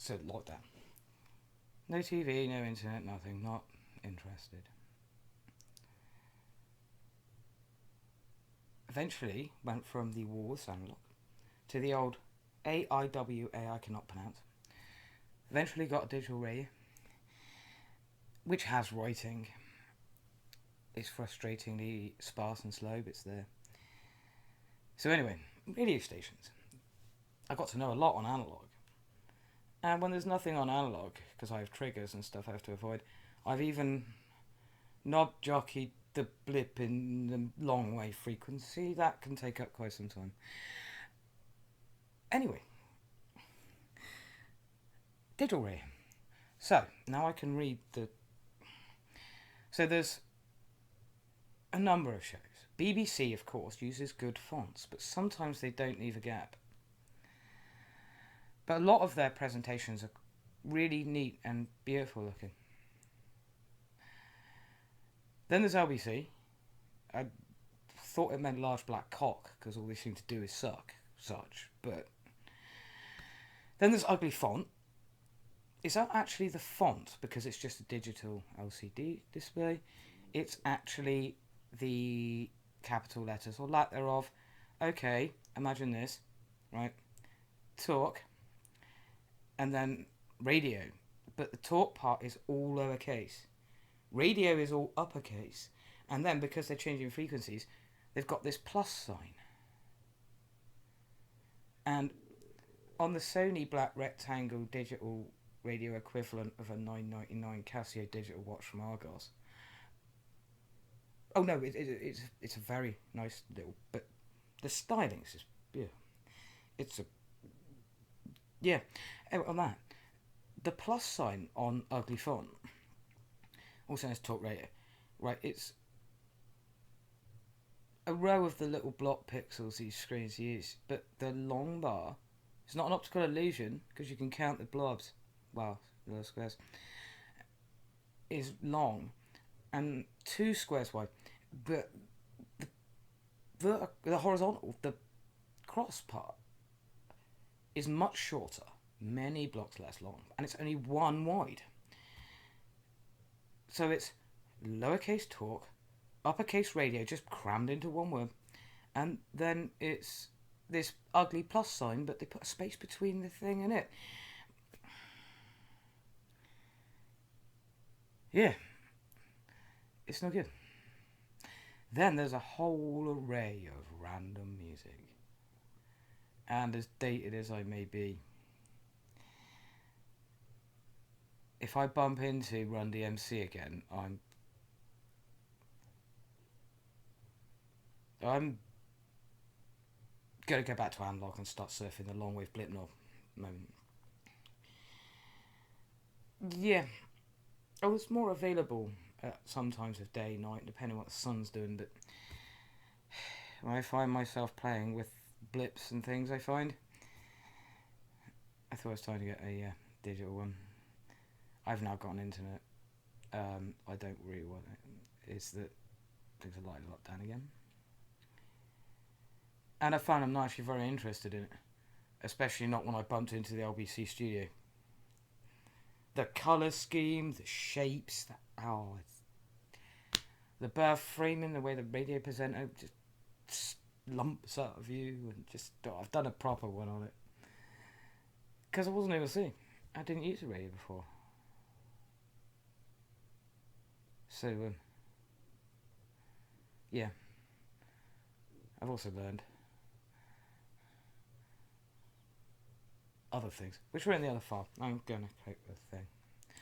So lockdown. No TV, no internet, nothing. Not interested. Eventually went from the Walrus analog to the old AIWA I cannot pronounce. Eventually got a digital radio, which has writing. It's frustratingly sparse and slow, but it's there. So anyway, radio stations. I got to know a lot on analog. And when there's nothing on analog, because I have triggers and stuff I have to avoid, I've even knob jockeyed the blip in the long wave frequency. That can take up quite some time. Anyway, digital radio. So now I can read the. So there's a number of shows. BBC, of course, uses good fonts, but sometimes they don't leave a gap. But a lot of their presentations are really neat and beautiful looking. Then there's LBC. I thought it meant large black cock, because all they seem to do is such. But then there's ugly font. It's not actually the font, because it's just a digital LCD display. It's actually the capital letters, or lack thereof. Okay, imagine this, right? Talk, and then radio. But the talk part is all lowercase. Radio is all uppercase. And then, because they're changing frequencies, they've got this plus sign. And on the Sony black rectangle digital radio equivalent of a $9.99 Casio digital watch from Argos. Oh no, it's a very nice little, but the styling is just, yeah. It's a, yeah. Anyway, on that, the plus sign on ugly font also has talk radio. Right, it's a row of the little block pixels these screens use, but the long bar, it's not an optical illusion, because you can count the blobs, well, the squares, is long and 2 squares wide, but the horizontal, the cross part, is much shorter, many blocks less long, and it's only 1 wide. So it's lowercase talk, uppercase radio, just crammed into one word, and then it's this ugly plus sign, but they put a space between the thing and it. Yeah, it's no good. Then there's a whole array of random music, and as dated as I may be, if I bump into Run DMC again, I'm gonna go back to analog and start surfing the longwave blip knob moment. Yeah, oh, it's more available at some times of day, night, depending on what the sun's doing. But when I find myself playing with blips and things, I thought it was time to get a digital one. I've now got an internet. I don't really want it. It's that things are likely to lock down again. And I found I'm not actually very interested in it. Especially not when I bumped into the LBC studio. The colour scheme, the shapes, the birth framing, the way the radio presenter just lumps out of you, and just, I've done a proper one on it. Because I wasn't able to see. I didn't use a radio before. So, yeah. I've also learned other things, which were in the other file. I'm going to click the thing.